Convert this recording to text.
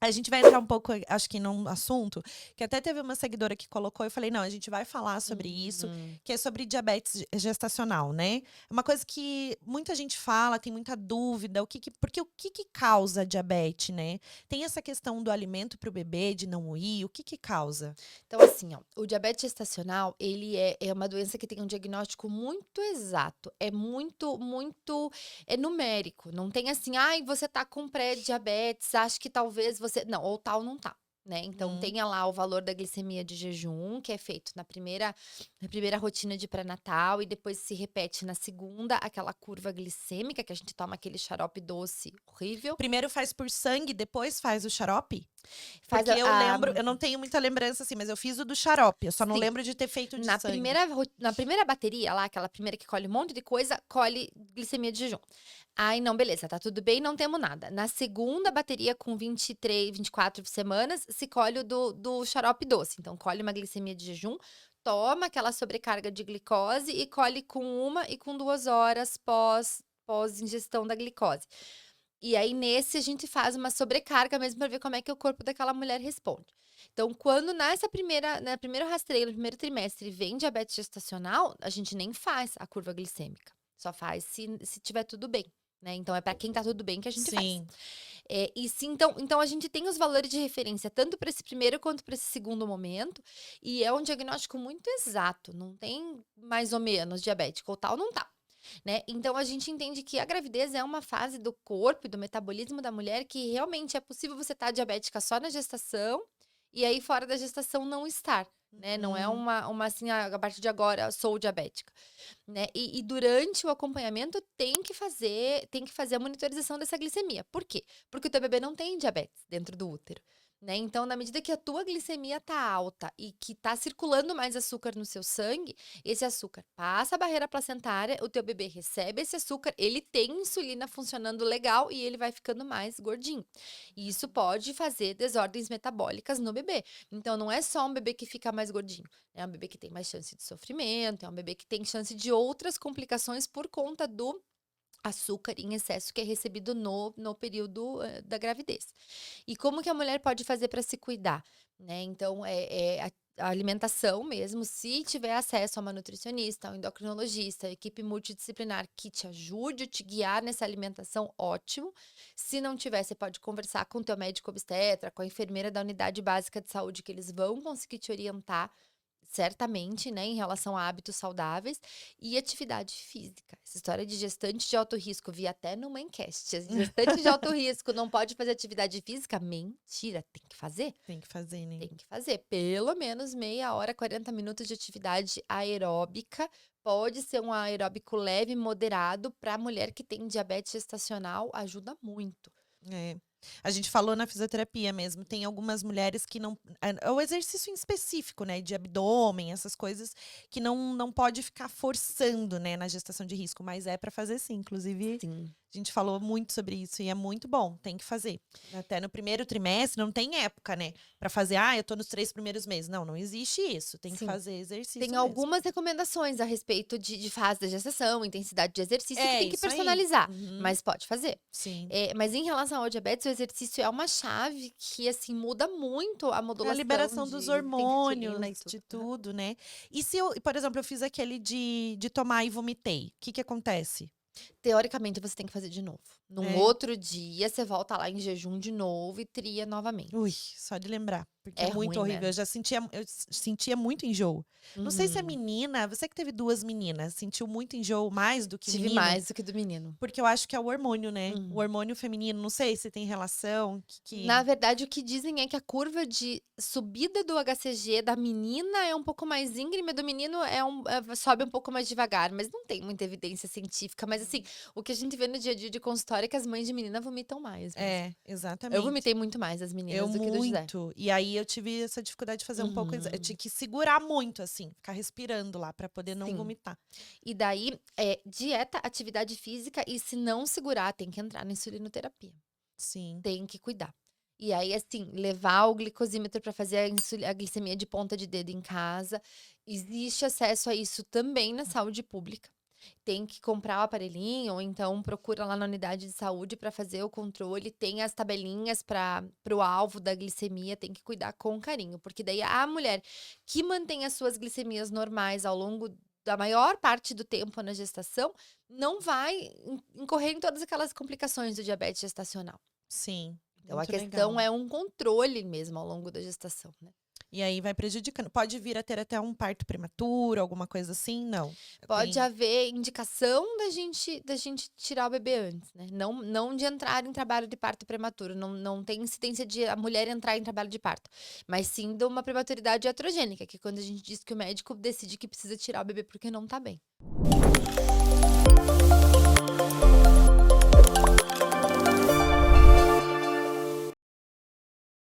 A gente vai entrar um pouco, acho que num assunto, que até teve uma seguidora que colocou, eu falei, não, a gente vai falar sobre isso, Uhum. que é sobre diabetes gestacional, né? É uma coisa que muita gente fala, tem muita dúvida, porque o que que causa diabetes, né? Tem essa questão do alimento para o bebê, de não ir, o que que causa? Então, assim, ó, o diabetes gestacional, ele é uma doença que tem um diagnóstico muito exato. É muito é numérico. Não tem assim: "Ai, você tá com pré-diabetes, acho que talvez você", não, ou tal não tá, né. Então Hum. tenha lá o valor da glicemia de jejum, que é feito na primeira rotina de pré-natal e depois se repete na segunda, aquela curva glicêmica que a gente toma aquele xarope doce horrível. Primeiro faz por sangue, depois faz o xarope? Faz Porque a eu a lembro, eu não tenho muita lembrança assim, mas eu fiz o do xarope, eu só não sim. lembro de ter feito de Na sangue. primeira ro na primeira bateria lá, aquela primeira que colhe um monte de coisa, colhe glicemia de jejum. Aí não, beleza, tá tudo bem, não temos nada. Na segunda bateria com 23, 24 semanas, se colhe o do xarope doce. Então colhe uma glicemia de jejum, toma aquela sobrecarga de glicose e colhe com 1 e com 2 horas pós ingestão da glicose. E aí, nesse, a gente faz uma sobrecarga mesmo para ver como é que o corpo daquela mulher responde. Então, quando na primeiro rastreio, no primeiro trimestre, vem diabetes gestacional, a gente nem faz a curva glicêmica. Só faz se tiver tudo bem, né? Então, é para quem tá tudo bem que a gente faz. Sim. E se então a gente tem os valores de referência tanto para esse primeiro quanto para esse segundo momento, e é um diagnóstico muito exato, não tem mais ou menos diabético ou tal, não tá. Né, então a gente entende que a gravidez é uma fase do corpo e do metabolismo da mulher que realmente é possível você estar diabética só na gestação, e aí fora da gestação não estar, né, não é Hum. uma assim: "Ah, a partir de agora sou diabética", né. E durante o acompanhamento tem que fazer a monitorização dessa glicemia. Por quê? Porque o teu bebê não tem diabetes dentro do útero, né, então na medida que a tua glicemia tá alta e que tá circulando mais açúcar no seu sangue, esse açúcar passa a barreira placentária, o teu bebê recebe esse açúcar, ele tem insulina funcionando legal e ele vai ficando mais gordinho. E isso pode fazer desordens metabólicas no bebê. Então não é só um bebê que fica mais gordinho, é um bebê que tem mais chance de sofrimento, é um bebê que tem chance de outras complicações por conta do açúcar em excesso que é recebido no período, da gravidez. E como que a mulher pode fazer para se cuidar, né, então a alimentação mesmo, se tiver acesso a uma nutricionista, a um endocrinologista, a equipe multidisciplinar que te ajude, te guiar nessa alimentação, ótimo. Se não tiver, você pode conversar com o teu médico obstetra, com a enfermeira da unidade básica de saúde, que eles vão conseguir te orientar, certamente, né, em relação a hábitos saudáveis e atividade física. Essa história de gestante de alto risco, vi até no Mindcast, gestante de alto risco não pode fazer atividade física? Mentira, tem que fazer. Tem que fazer, né? Tem que fazer, pelo menos meia hora, 40 minutos de atividade aeróbica. Pode ser um aeróbico leve, moderado, para mulher que tem diabetes gestacional, ajuda muito. É. A gente falou na fisioterapia mesmo, tem algumas mulheres que não é o exercício em específico, né, de abdômen, essas coisas que não pode ficar forçando, né, na gestação de risco, mas é para fazer sim, inclusive Sim. a gente falou muito sobre isso e é muito bom, tem que fazer. Até no primeiro trimestre não tem época, né, para fazer: "Ah, eu tô nos 3 primeiros meses", não existe isso, tem que Sim. fazer Tem exercício mesmo. algumas recomendações a respeito de fase da gestação, intensidade de exercício, que É, tem que isso aí. personalizar, Uhum. mas pode fazer. Sim. Mas em relação ao diabetes, o exercício é uma chave que, assim, muda muito a É a modulação liberação dos de tem insulina e hormônios, de tudo. Aham. tudo, né. E se eu, por exemplo, eu fiz aquele de tomar e vomitei, o que que acontece? Teoricamente, você tem que fazer de novo. Num É. outro dia, você volta lá em jejum de novo e tria Ui, novamente. só de lembrar, porque é É muito ruim, horrível. né? Eu sentia muito enjoo. Não sei se a Uhum. menina, você que teve 2 meninas, sentiu muito enjoo mais do que o Tive menino? mais do que do menino. Porque eu acho que é o hormônio, né, o Uhum. hormônio feminino, não sei se tem relação, que Na verdade, o que dizem é que a curva de subida do HCG da menina é um pouco mais íngreme, do menino sobe um pouco mais devagar, mas não tem muita evidência científica. Mas, assim, o que a gente vê no dia a dia de consultório é que as mães de menina vomitam mais mesmo. é, Eu exatamente. vomitei muito mais das Eu meninas do que do José. muito. E aí eu tive essa dificuldade de fazer um pouco eu Uhum. tinha que segurar muito, assim, ficar respirando lá pra poder não Sim. vomitar. E daí, dieta, atividade física e se não segurar, tem que entrar na insulinoterapia. Sim. Tem que cuidar. E aí, assim, levar o glicosímetro para fazer a glicemia de ponta de dedo em casa. Existe acesso a isso também na saúde pública. Tem que comprar o aparelhinho, ou então procura lá na unidade de saúde para fazer o controle. Tem as tabelinhas para o alvo da glicemia, tem que cuidar com carinho, porque daí a mulher que mantém as suas glicemias normais ao longo da maior parte do tempo na gestação, não vai incorrer em todas aquelas complicações do diabetes gestacional. Sim, Então a muito questão legal. é um controle mesmo ao longo da gestação, né. E aí vai prejudicando. Pode vir a ter até um parto prematuro, alguma coisa assim? Não. Pode Tem. haver indicação da gente tirar o bebê antes, né, não de entrar em trabalho de parto prematuro, não tem incidência de a mulher entrar em trabalho de parto, mas sim de uma prematuridade iatrogênica, que é quando a gente diz que o médico decide que precisa tirar o bebê porque não tá bem.